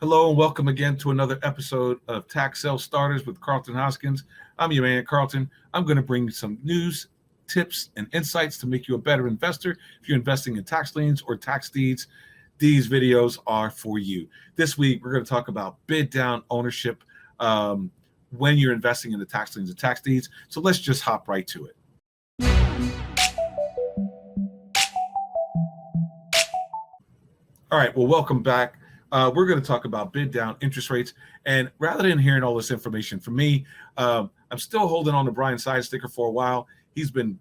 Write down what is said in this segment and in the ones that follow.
Hello and welcome again to another episode of Tax Sale Starters with Carlton Hoskins. I'm your man, Carlton. I'm going to bring you some news, tips, and insights to make you a better investor. If you're investing in tax liens or tax deeds, these videos are for you. This week, we're going to talk about bid down ownership when you're investing in the tax liens and tax deeds. So let's just hop right to it. All right, well, welcome back. We're going to talk about bid down interest rates. And rather than hearing all this information from me, I'm still holding on to Brian Sidesticker for a while. He's been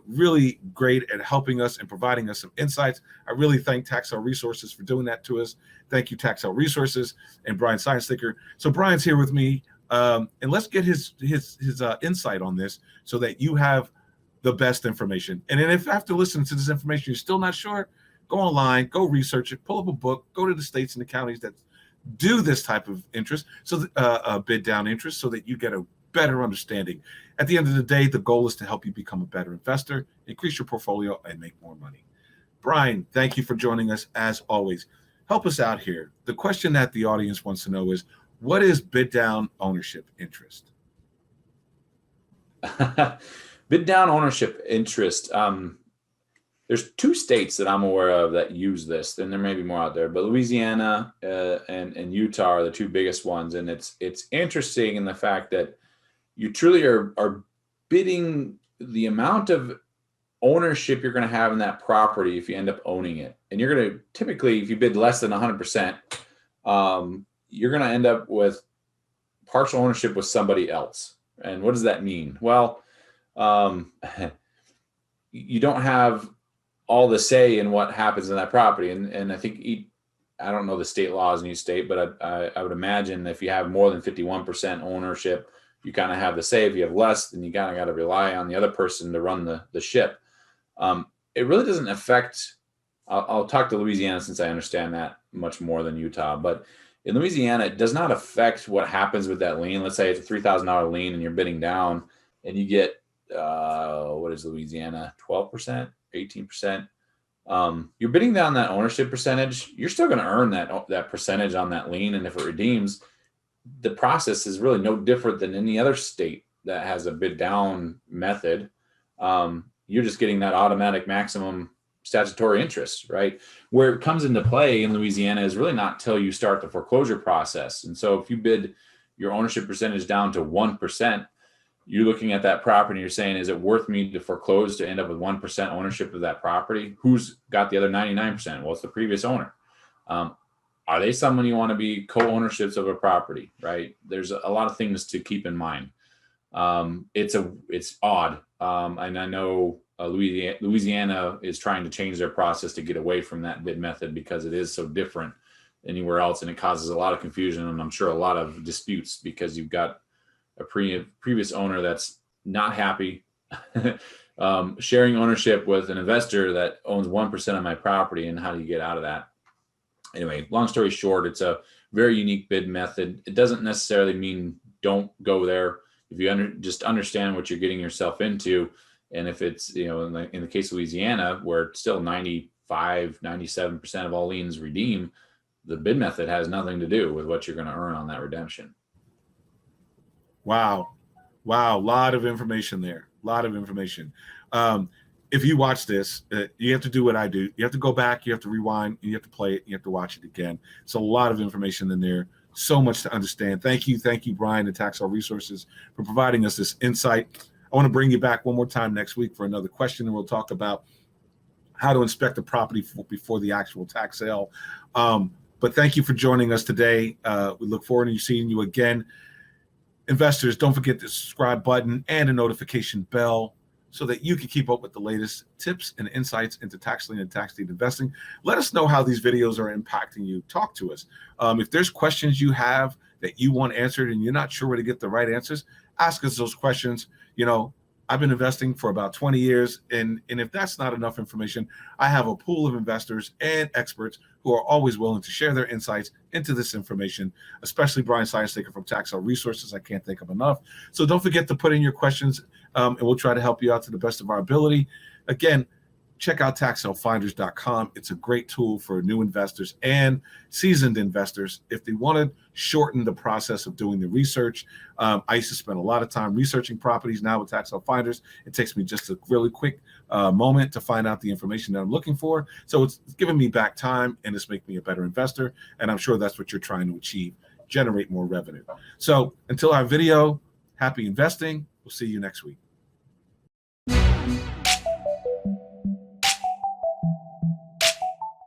really great at helping us and providing us some insights. I really thank Taxel Resources for doing that to us. Thank you, Taxel Resources and Brian Sidesticker. So Brian's here with me, and let's get his insight on this so that you have the best information. And then if after listening to this information you're still not sure, go online, go research it, pull up a book, go to the states and the counties that do this type of interest, so bid down interest, so that you get a better understanding. At the end of the day, the goal is to help you become a better investor, increase your portfolio, and make more money. Brian, thank you for joining us as always. Help us out here. The question that the audience wants to know is, what is bid down ownership interest? Bid down ownership interest. There's two states that I'm aware of that use this, and there may be more out there, but Louisiana and Utah are the two biggest ones. And it's interesting in the fact that you truly are bidding the amount of ownership you're going to have in that property if you end up owning it. And you're going to typically, if you bid less than 100%, you're going to end up with partial ownership with somebody else. And what does that mean? Well, you don't have all the say in what happens in that property. And I think, I don't know the state laws in each state, but I would imagine if you have more than 51% ownership, you kind of have the say. If you have less, then you kind of got to rely on the other person to run the ship. It really doesn't affect, I'll talk to Louisiana since I understand that much more than Utah, but in Louisiana, it does not affect what happens with that lien. Let's say it's a $3,000 lien and you're bidding down and you get, what is Louisiana, 12%? 18%. You're bidding down that ownership percentage. You're still going to earn that percentage on that lien, and if it redeems, the process is really no different than any other state that has a bid down method. You're just getting that automatic maximum statutory interest, right? Where it comes into play in Louisiana is really not till you start the foreclosure process. And so if you bid your ownership percentage down to 1%, you're looking at that property and you're saying, is it worth me to foreclose to end up with 1% ownership of that property? Who's got the other 99%? Well, it's the previous owner. Are they someone you want to be co-ownerships of a property, right? There's a lot of things to keep in mind. It's odd. And I know Louisiana is trying to change their process to get away from that bid method because it is so different anywhere else. And it causes a lot of confusion and I'm sure a lot of disputes because you've got a previous owner that's not happy sharing ownership with an investor that owns 1% of my property, and how do you get out of that? Anyway, long story short, it's a very unique bid method. It doesn't necessarily mean don't go there. If you just understand what you're getting yourself into, and if it's, in the case of Louisiana, where still 95, 97% of all liens redeem, the bid method has nothing to do with what you're going to earn on that redemption. Wow. A lot of information there. A lot of information. If you watch this, you have to do what I do. You have to go back, you have to rewind, you have to play it, you have to watch it again. It's a lot of information in there. So much to understand. Thank you, Brian and Taxel Resources, for providing us this insight. I want to bring you back one more time next week for another question, and we'll talk about how to inspect the property before the actual tax sale. But thank you for joining us today. We look forward to seeing you again. Investors, don't forget the subscribe button and a notification bell so that you can keep up with the latest tips and insights into tax lien and tax deed investing. Let us know how these videos are impacting you. Talk to us. If there's questions you have that you want answered and you're not sure where to get the right answers, ask us those questions. I've been investing for about 20 years, and if that's not enough information, I have a pool of investors and experts who are always willing to share their insights into this information, especially Brian Sidesticker from Taxel Resources. I can't think of enough. So don't forget to put in your questions, and we'll try to help you out to the best of our ability. Again, check out taxsellfinders.com. It's a great tool for new investors and seasoned investors if they want to shorten the process of doing the research. I used to spend a lot of time researching properties. Now with Tax Sale Finders, it takes me just a really quick moment to find out the information that I'm looking for. So it's giving me back time, and it's making me a better investor. And I'm sure that's what you're trying to achieve, generate more revenue. So until our video, happy investing. We'll see you next week.